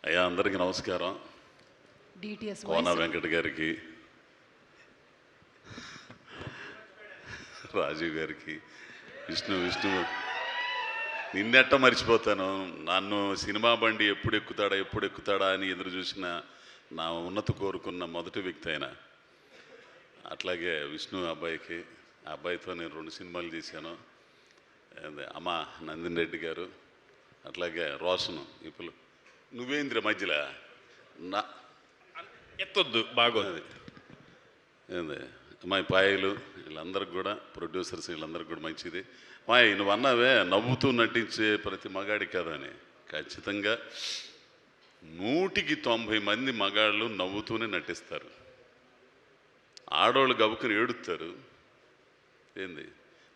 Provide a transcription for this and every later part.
అయ్యా అందరికీ నమస్కారం. కోన వెంకట గారికి, రాజీవ్ గారికి, విష్ణు నిన్నెట్ట మర్చిపోతాను. నన్ను సినిమా బండి ఎప్పుడు ఎక్కుతాడా అని ఎదురు చూసిన నా ఉన్నత కోరుకున్న మొదటి వ్యక్తి అయినా. అట్లాగే విష్ణు అబ్బాయికి, ఆ అబ్బాయితో నేను 2 సినిమాలు చేశాను. అమ్మ నందిని రెడ్డి గారు, అట్లాగే రోషను. ఇప్పుడు నువ్వేంద్ర మధ్యలో నా ఎత్తొద్దు బాగోదు. ఏంది అమ్మాయి పాయలు వీళ్ళందరికి కూడా, ప్రొడ్యూసర్స్ వీళ్ళందరికీ కూడా మంచిది. మాయ నువ్వు అన్నావే నవ్వుతూ నటించే ప్రతి మగాడి కదని. ఖచ్చితంగా 190 మంది మగాళ్ళు నవ్వుతూనే నటిస్తారు. ఆడవాళ్ళు గబుకుని ఏడుస్తారు. ఏంది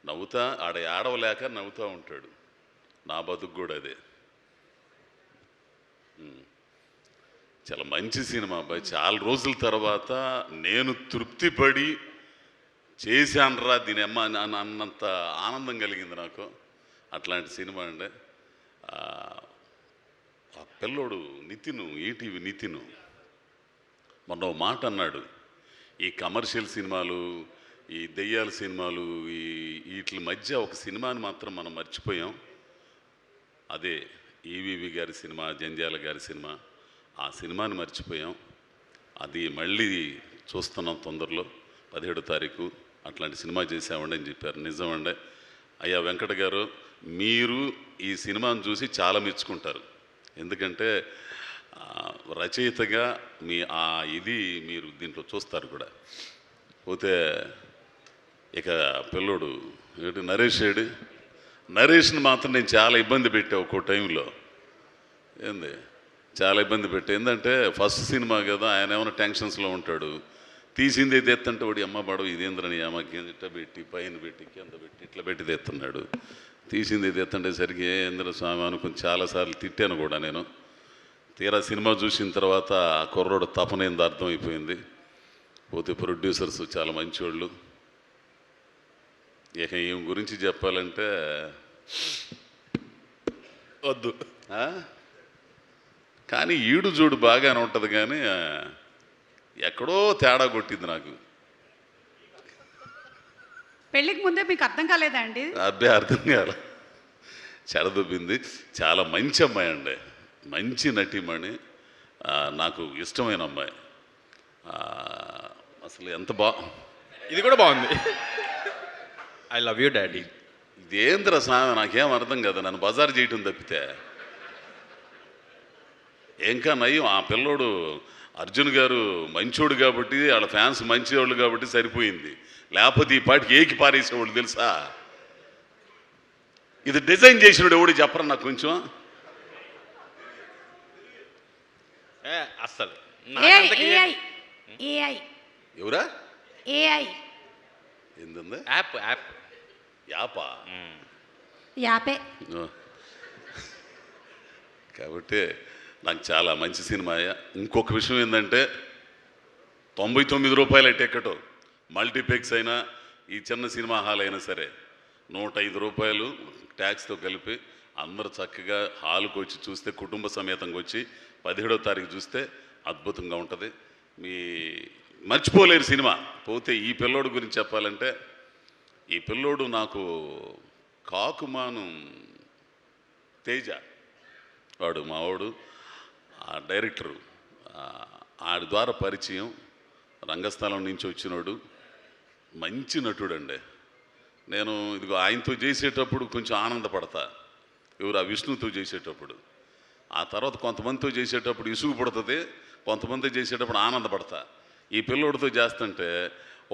నవ్వుతా ఆడవలేక నవ్వుతూ ఉంటాడు. నా బతుకు కూడా అదే. చాలా మంచి సినిమా అబ్బాయి. చాలా రోజుల తర్వాత నేను తృప్తిపడి చేశానరా దీని అమ్మ అన్నంత ఆనందం కలిగింది నాకు. అట్లాంటి సినిమా అండి. ఆ పిల్లోడు నితిను, ఈటీవీ నితిను మొన్న మాట అన్నాడు, ఈ కమర్షియల్ సినిమాలు, ఈ దెయ్యాల సినిమాలు, వీటి మధ్య ఒక సినిమాని మాత్రం మనం మర్చిపోయాం. అదే ఈవీవి గారి సినిమా, జంధ్యాల గారి సినిమా. ఆ సినిమాని మర్చిపోయాం. అది మళ్ళీ చూస్తున్నాం తొందరలో, 17వ తారీఖు. అట్లాంటి సినిమా చేసామండి అని చెప్పారు. నిజమండి. అయ్యా వెంకట గారు, మీరు ఈ సినిమాను చూసి చాలా మెచ్చుకుంటారు. ఎందుకంటే రచయితగా మీ ఇది మీరు దీంట్లో చూస్తారు కూడా. పోతే ఇక పిల్లోడు నరేష్ని మాత్రం నేను చాలా ఇబ్బంది పెట్టా ఒక్కో టైంలో. ఏంది చాలా ఇబ్బంది పెట్టా. ఏంటంటే ఫస్ట్ సినిమా కదా, ఆయన ఏమైనా టెన్షన్స్లో ఉంటాడు. తీసిందే తెత్తంటే వాడి అమ్మ పడవ ఇదేంద్రని అమ్మకి ఇట్లా పెట్టి పైన పెట్టి కింద పెట్టి ఇట్లా పెట్టి తెస్తున్నాడు. తీసింది తెత్తంటే సరికి ఏంద్ర స్వామి అనుకుని చాలాసార్లు తిట్టాను కూడా నేను. తీరా సినిమా చూసిన తర్వాత ఆ కుర్రోడు తపనేంది అర్థమైపోయింది. పోతే ప్రొడ్యూసర్స్ చాలా మంచివాళ్ళు. ఇక ఈమె గురించి చెప్పాలంటే వద్దు. కానీ ఈడు జోడు బాగానే ఉంటుంది, కానీ ఎక్కడో తేడా కొట్టింది నాకు. పెళ్ళికి ముందే మీకు అర్థం కాలేదా అండి? అబ్బే అర్థం కాల, చెడదొబ్బింది. చాలా మంచి అమ్మాయి అండి, మంచి నటిమణి, నాకు ఇష్టమైన అమ్మాయి. అసలు ఎంత ఇది కూడా బాగుంది. I love you daddy. ఇదేంద్ర స్వామి నాకేం అర్థం కదా, నన్ను బజారు చేయటం తప్పితే. ఇంకా నయ్యం ఆ పిల్లోడు అర్జున్ గారు మంచోడు కాబట్టి, వాళ్ళ ఫ్యాన్స్ మంచివాళ్ళు కాబట్టి సరిపోయింది. లేకపోతే ఈ పాటికి ఏకి పారేసేవాళ్ళు తెలుసా. ఇది డిజైన్ చేసినాడు ఎవడు చెప్పరా నాకు కొంచెం. అస్సలు ఎవరా ఏంది యాపా యాపే. కాబట్టి నాకు చాలా మంచి సినిమా. ఇంకొక విషయం ఏంటంటే 99 రూపాయల టికెట్, మల్టీప్లెక్స్ అయినా ఈ చిన్న సినిమా హాల్ అయినా సరే 105 రూపాయలు ట్యాక్స్తో కలిపి అందరూ చక్కగా హాల్కి వచ్చి చూస్తే, కుటుంబ సమేతంగా వచ్చి 17వ తారీఖు చూస్తే అద్భుతంగా ఉంటుంది. మర్చిపోలేరు సినిమా. పోతే ఈ పిల్లోడు గురించి చెప్పాలంటే, ఈ పిల్లోడు నాకు కాకుమాను తేజ వాడు మావాడు, ఆ డైరెక్టరు, ఆడి ద్వారా పరిచయం, రంగస్థలం నుంచి వచ్చినాడు, మంచి నటుడు అండి. నేను ఇదిగో ఆయనతో చేసేటప్పుడు కొంచెం ఆనందపడతా, ఎవరు ఆ విష్ణుతో చేసేటప్పుడు. ఆ తర్వాత కొంతమందితో చేసేటప్పుడు ఇసుగు పడుతుంది, కొంతమంది చేసేటప్పుడు ఆనందపడతా. ఈ పిల్లోడితో చేస్తుంటే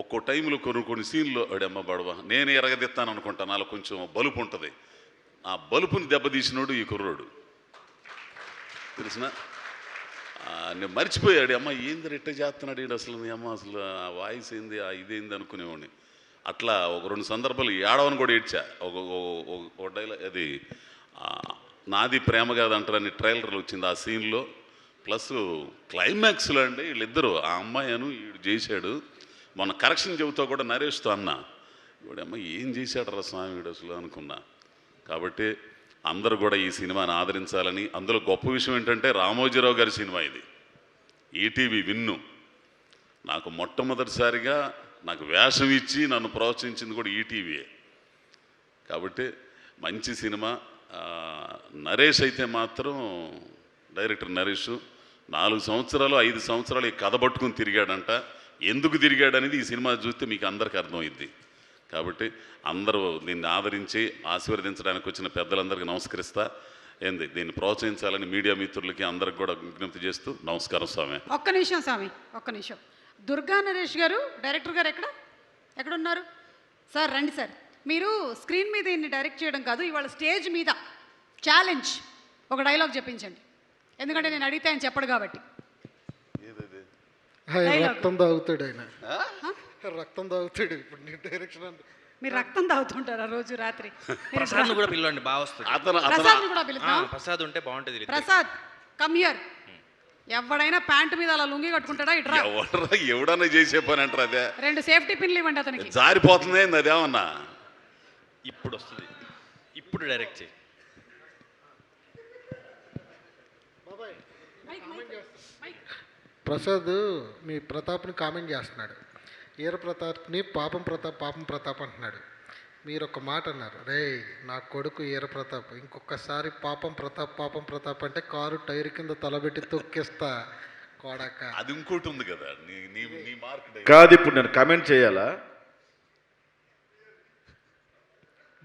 ఒక్కో టైంలో కొన్ని సీన్లో అడమ్మ బడవ నేను ఎరగదిస్తాను అనుకుంటాను, అలా కొంచెం బలుపు ఉంటుంది. ఆ బలుపుని దెబ్బతీసినోడు ఈ కుర్రోడు తెలిసిన. నేను మర్చిపోయాడు, అమ్మ ఏంది రెట్ట చేస్తున్నాడు ఈడు అసలు, నీ అమ్మ అసలు ఆ వాయిస్ ఏంది, ఆ ఇదేంది అనుకునేవాడిని. అట్లా ఒక 2 సందర్భాలు ఏడవని కూడా ఏడ్చా. ఒక డైలాగ్, అది నాది ప్రేమ కాదంటారని ట్రైలర్లు వచ్చింది ఆ సీన్లో. ప్లస్ క్లైమాక్స్లో అండి వీళ్ళిద్దరూ, ఆ అమ్మాయి అను వీడు చేశాడు. మొన్న కరెక్షన్ చెబుతా కూడా నరేష్తో అన్నా, వీడమ్మ ఏం చేశాడు రా స్వామి వీడు అసలు అనుకున్నా. కాబట్టి అందరూ కూడా ఈ సినిమాని ఆదరించాలని. అందులో గొప్ప విషయం ఏంటంటే రామోజీరావు గారి సినిమా ఇది. ఈటీవీ విన్ను నాకు మొట్టమొదటిసారిగా నాకు వేషం ఇచ్చి నన్ను ప్రోత్సహించింది కూడా ఈటీవీయే. కాబట్టి మంచి సినిమా. నరేష్ అయితే మాత్రం డైరెక్టర్ నరేష్ 4 సంవత్సరాలు 5 సంవత్సరాలు ఈ కథ పట్టుకుని తిరిగాడంట. ఎందుకు తిరిగాడనేది ఈ సినిమా చూస్తే మీకు అందరికీ అర్థమైద్ది. కాబట్టి అందరూ దీన్ని ఆదరించి ఆశీర్వదించడానికి వచ్చిన పెద్దలందరికీ నమస్కరిస్తా. దీన్ని ప్రోత్సహించాలని మీడియా మిత్రులకి అందరికి కూడా విజ్ఞప్తి చేస్తూ నమస్కారం స్వామి. ఒక్క నిమిషం స్వామి, ఒక్క నిమిషం. దుర్గా నరేష్ గారు, డైరెక్టర్ గారు ఎక్కడున్నారు సార్? రండి సార్. మీరు స్క్రీన్ మీద ఇన్ని డైరెక్ట్ చేయడం కాదు, ఇవాళ స్టేజ్ మీద ఛాలెంజ్ ఒక డైలాగ్ చెప్పించండి. ఎందుకంటే నేను అడిగితే ఆయన చెప్పడు కాబట్టి. రక్తం తాగుతాడు ఆయన, రక్తం తాగుతాడు. ఇప్పుడు నీ డైరెక్షన్ అంటే మీరు రక్తం తాగుతుంటారా రోజు రాత్రి? ప్రసాద్ కూడా పిలవండి, బాగా వస్తుంది. ప్రసాద్ కూడా పిలుద్దాం. ప్రసాద్ ఉంటే బాగుంటుంది. Prasad come here. ఎవడైనా ప్యాంటు మీద అలా లుంగి కట్టుకుంటాడా? ఇట్రా. ఎవడన్నా చేసే పని అంటారు అదే. 2 సేఫ్టీ పిన్లు ఇవ్వండి అతనికి. జారిపోతుంది అదేమన్నా. ఇప్పుడు వస్తుంది, ఇప్పుడు డైరెక్ట్ చేయి. ప్రసాద్ మీ ప్రతాప్ని కామెంట్ చేస్తున్నాడు. ఈర ప్రతాప్ని పాపం ప్రతాప్ అంటున్నాడు. మీరు ఒక మాట అన్నారు, రే నా కొడుకు ఈర ప్రతాప్, ఇంకొకసారి పాపం ప్రతాప్ అంటే కారు టైర్ కింద తలబెట్టి తొక్కిస్తా కోడక. అది ఇంకోటి ఉంది కదా నీ మార్క్ కాదు. ఇప్పుడు నేను కామెంట్ చేయాలా?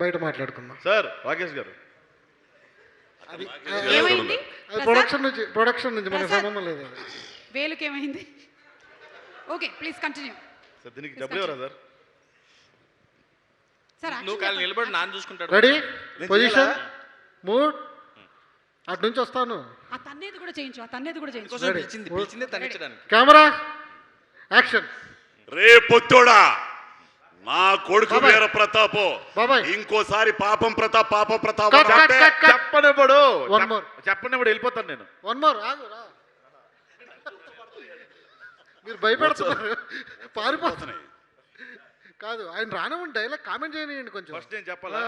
బయట మాట్లాడుకుందాం సార్. రాకేష్ గారు, ఏమైంది? ప్రొడక్షన్ నుంచి మనకు సంబంధం లేదు. వేలుకి ఏమైంది? Okay, please continue sir. దీనికి డబ్బులు ఎవరా సార్? సార్ నువ్వు కాళ్ళు నిలబడి నాన్న చూసుకుంటాడు. Ready, position, mood. అటు నుంచి వస్తాను. ఆ తన్నేది కూడా చేయించు. పిలిచిందే తగ్గించడానికి. Camera action. రే పొత్తోడా, నా కొడుకు వీర ప్రతాపో బాబాయ్ ఇంకోసారి పాపం ప్రతాప్ చెప్పనివ్వడు. One more. చెప్పనివ్వడు, వెళ్ళిపోతాను నేను. One more. ఆగురా, మీరు భయపెడుతున్నారు, పారిపోతున్నాయి. కాదు, ఆయన రానివ్వండి, డైలాగ్ కామెంట్ చేయనివ్వండి కొంచెం. ఫస్ట్ నేను చెప్పాలా?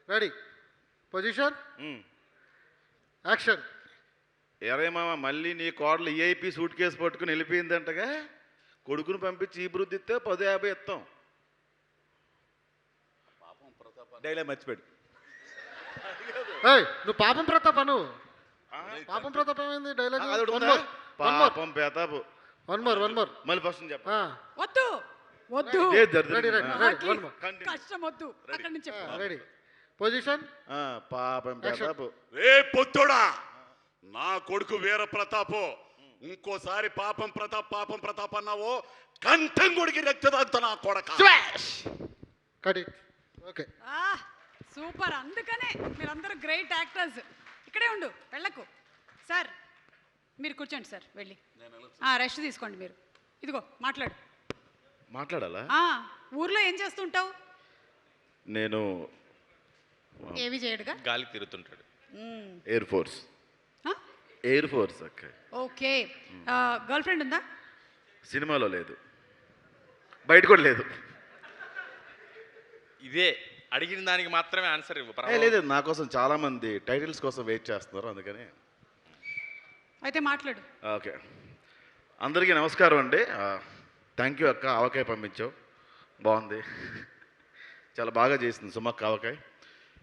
Ready, position, action. ఎరే మామ, మళ్ళీ నీ కోడలు ఈఐపీ సూట్ కేసు పట్టుకుని వెళ్ళిపోయిందంటగా. కొడుకుని పంపించి ఈ బృద్ధి ఇస్తే 10,50 ఇస్తాం. డైలాగ్ మర్చిపోయాడు. నువ్వు పాపం ప్రతాప్ అను. పాపం ప్రతాప్ ఏమైంది డైలాగ్? పాపం ప్రతాప్. One more. మళ్ళీ ఫస్ట్ చెప్ప. వద్దు కష్టం వద్దు. అక్కడి నుంచి రెడీ, పొజిషన్, పాపం ప్రతాప్. రే పొత్తోడా, నా కొడుకు వీర ప్రతాపో ఇంకోసారి పాపం ప్రతాప్ అన్నావో కంఠం కొడికి రక్తదాగుతా నా కొడక. కట్. Okay, super. అందుకనే మీరందరూ గ్రేట్ యాక్టర్స్. ఇక్కడే ఉండు, వెళ్ళకు. సార్ మీరు కూర్చోండి సార్, వెళ్ళి రెస్ట్ తీసుకోండి. మీరు ఇదిగో మాట్లాడాలా? ఊర్లో ఏం చేస్తుంటావు? నేను ఏవి చేయడుగా గాలికి తిరుగుతుంటాడు. Air force. Okay. Girlfriend ఉందా? సినిమాలో లేదు, బయట కూడా లేదు. ఇదే అడిగిన దానికి మాత్రమే ఆన్సర్ ఇవ్వు. లేదు, నా కోసం చాలా మంది టైటిల్స్ కోసం వెయిట్ చేస్తున్నారు, అందుకని. అయితే మాట్లాడు. ఓకే, అందరికీ నమస్కారం అండి. థ్యాంక్ యూ అక్క, ఆవకాయ పంపించావు, బాగుంది, చాలా బాగా చేసింది సుమక్క ఆవకాయ.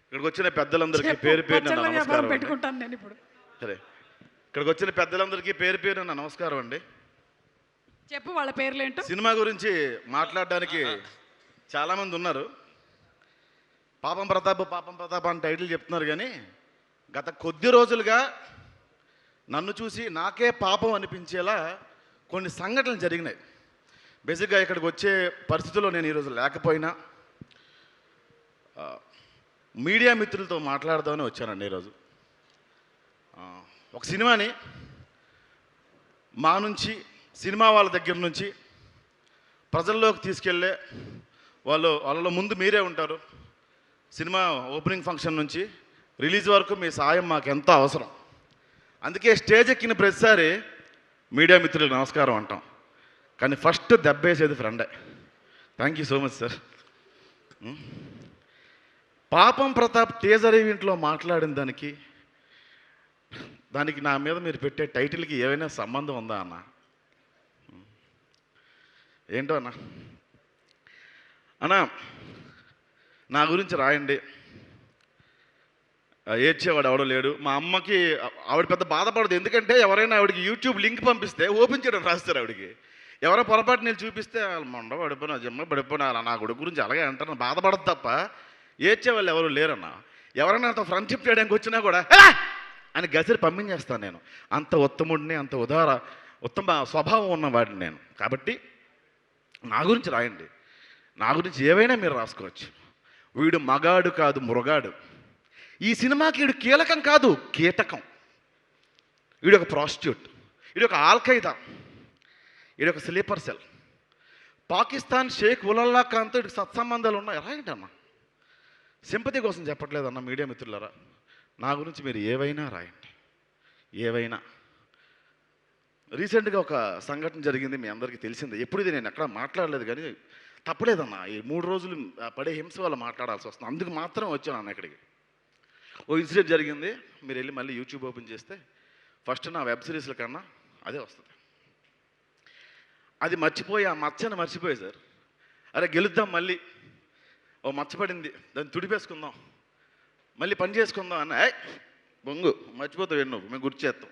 ఇక్కడికి వచ్చిన పెద్దలందరికీ పేరు నమస్కారం పెట్టుకుంటాను నేను ఇప్పుడు. సరే, ఇక్కడికి వచ్చిన పెద్దలందరికీ పేరు నమస్కారం అండి. చెప్పు వాళ్ళ పేర్లేంటో. సినిమా గురించి మాట్లాడడానికి చాలామంది ఉన్నారు. పాపం ప్రతాప్ అని టైటిల్ చెప్తున్నారు, కానీ గత కొద్ది రోజులుగా నన్ను చూసి నాకే పాపం అనిపించేలా కొన్ని సంఘటనలు జరిగినాయి. బేసిక్గా ఇక్కడికి వచ్చే పరిస్థితుల్లో నేను ఈరోజు లేకపోయినా మీడియా మిత్రులతో మాట్లాడదామని వచ్చానండి ఈరోజు. ఒక సినిమాని మా నుంచి, సినిమా వాళ్ళ దగ్గర నుంచి ప్రజల్లోకి తీసుకెళ్ళే వాళ్ళలో ముందు మీరే ఉంటారు. సినిమా ఓపెనింగ్ ఫంక్షన్ నుంచి రిలీజ్ వరకు మీ సాయం మాకు ఎంతో అవసరం. అందుకే స్టేజ్ ఎక్కిన ప్రతిసారి మీడియా మిత్రులకు నమస్కారం అంటాం, కానీ ఫస్ట్ దెబ్బేసేది ఫ్రెండే. Thank you so much sir. పాపం ప్రతాప్ టీజర్ ఈవెంట్లో మాట్లాడిన దానికి నా మీద మీరు పెట్టే టైటిల్కి ఏమైనా సంబంధం ఉందా అన్న? ఏంటో అన్న అన్న నా గురించి రాయండి. ఏడ్చేవాడు ఎవడో లేడు. మా అమ్మకి ఆవిడ పెద్ద బాధపడదు, ఎందుకంటే ఎవరైనా ఆవిడకి యూట్యూబ్ లింక్ పంపిస్తే ఓపెన్ చేయడం రాస్తారు ఆవిడకి. ఎవరో పొరపాటు నేను చూపిస్తే వాళ్ళు మొండ పడిపోయినా జమ్మ పడిపోయినా అలా నా కొడుకు గురించి అలాగే అంటారు, బాధపడదు తప్ప ఏడ్చేవాళ్ళు ఎవరు లేరన్న. ఎవరైనా నాతో ఫ్రెండ్షిప్ చేయడానికి వచ్చినా కూడా అని గసిరి పంపించేస్తాను నేను. అంత ఉత్తముడిని, అంత ఉత్తమ స్వభావం ఉన్నవాడిని నేను. కాబట్టి నా గురించి రాయండి, నా గురించి ఏవైనా మీరు రాసుకోవచ్చు. వీడు మగాడు కాదు మృగాడు, ఈ సినిమాకి వీడు కీలకం కాదు కీటకం, వీడు ఒక ప్రాస్టిట్యూట్, వీడు ఒక ఆల్ఖైదా, వీడు ఒక స్లీపర్ సెల్, పాకిస్తాన్ షేక్ ఉలల్లా ఖాన్తో వీడికి సత్సంబంధాలు ఉన్నాయి. రాయండి అన్న, సింపతి కోసం చెప్పట్లేదన్న. మీడియా మిత్రులారా, నా గురించి మీరు ఏవైనా రాయండి, ఏవైనా. రీసెంట్గా ఒక సంఘటన జరిగింది, మీ అందరికీ తెలిసిందే. ఎప్పుడు ఇది నేను ఎక్కడ మాట్లాడలేదు, కానీ తప్పలేదన్న. ఈ 3 రోజులు పడే హింస వల్ల మాట్లాడాల్సి వస్తుంది, అందుకు మాత్రం వచ్చాను అన్న ఇక్కడికి. ఓ ఇన్సిడెంట్ జరిగింది, మీరు వెళ్ళి మళ్ళీ యూట్యూబ్ ఓపెన్ చేస్తే ఫస్ట్ నా వెబ్ సిరీస్ల కన్నా అదే వస్తుంది. అది మర్చిపోయి, ఆ మచ్చని మర్చిపోయి సార్, అరే గెలుద్దాం మళ్ళీ, ఓ మచ్చపడింది దాన్ని తుడిపేసుకుందాం, మళ్ళీ పని చేసుకుందాం అన్న. బొంగు మర్చిపోతావు నువ్వు, మేము గుర్తు చేస్తాం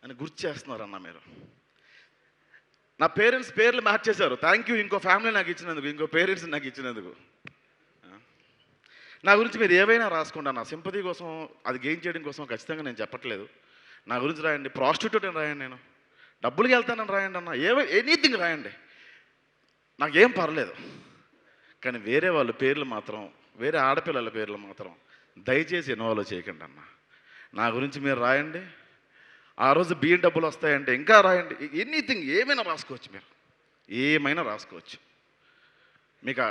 అని గుర్తు చేస్తున్నారన్న మీరు. నా పేరెంట్స్ పేర్లు మార్చేశారు. థ్యాంక్ యూ ఇంకో ఫ్యామిలీ నాకు ఇచ్చినందుకు, ఇంకో పేరెంట్స్ నాకు ఇచ్చినందుకు. నా గురించి మీరు ఏవైనా రాసుకోండి అన్న, సింపతి కోసం, అది గెయిన్ చేయడం కోసం ఖచ్చితంగా నేను చెప్పట్లేదు. నా గురించి రాయండి, ప్రాస్టిట్యూట్ అని రాయండి, నేను డబ్బులకి వెళ్తానని రాయండి అన్న, ఎనీథింగ్ రాయండి, నాకేం పర్లేదు. కానీ వేరే వాళ్ళ పేర్లు మాత్రం, వేరే ఆడపిల్లల పేర్లు మాత్రం దయచేసి ఇన్వాల్వ్ చేయకండి అన్న. నా గురించి మీరు రాయండి. ఆ రోజు బియ్యం డబ్బులు వస్తాయంటే ఇంకా రాయండి, ఎనీథింగ్ ఏమైనా రాసుకోవచ్చు, మీరు ఏమైనా రాసుకోవచ్చు. మీకు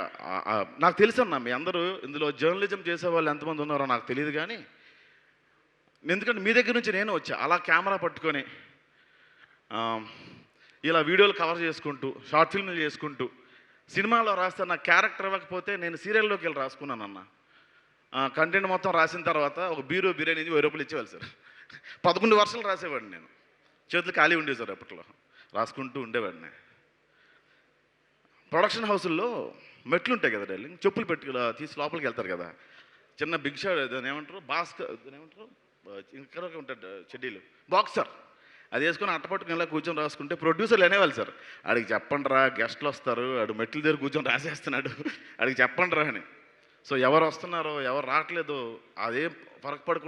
నాకు తెలుసు అన్న, మీ అందరూ ఇందులో జర్నలిజం చేసే వాళ్ళు ఎంతమంది ఉన్నారో నాకు తెలియదు, కానీ ఎందుకంటే మీ దగ్గర నుంచి నేను వచ్చా, అలా కెమెరా పట్టుకొని ఇలా వీడియోలు కవర్ చేసుకుంటూ, షార్ట్ ఫిల్మ్లు చేసుకుంటూ, సినిమాలో రాస్తే నాకు క్యారెక్టర్ ఇవ్వకపోతే నేను సీరియల్లోకి వెళ్ళి రాసుకున్నాను అన్న. కంటెంట్ మొత్తం రాసిన తర్వాత ఒక బిర్యానీ 1000 రూపాయలు ఇచ్చేవాళ్ళు సార్. 11 వర్షాలు రాసేవాడిని నేను, చేతులు ఖాళీ ఉండేవి సార్, అప్పట్లో రాసుకుంటూ ఉండేవాడిని. ప్రొడక్షన్ హౌసుల్లో మెట్లు ఉంటాయి కదా డార్లింగ్, చెప్పులు పెట్టి తీసి లోపలికి వెళ్తారు కదా, చిన్న బిగ్ షాట్, దాని ఏమంటారు, దాని ఏమంటారు, ఇంకా ఉంటాడు షెడ్యూల్, బాక్సర్, అది వేసుకొని అట్టపట్టుకుని ఇలా కూర్చొని రాసుకుంటే ప్రొడ్యూసర్లు అనేవాళ్ళు సార్, ఆడికి చెప్పండి రా, గెస్ట్లు వస్తారు, ఆడు మెట్ల దగ్గర కూర్చొని రాసేస్తున్నాడు, ఆడికి చెప్పండి రా అని. సో ఎవరు వస్తున్నారో ఎవరు రావట్లేదో అదేం ఫరక్ పడకుండా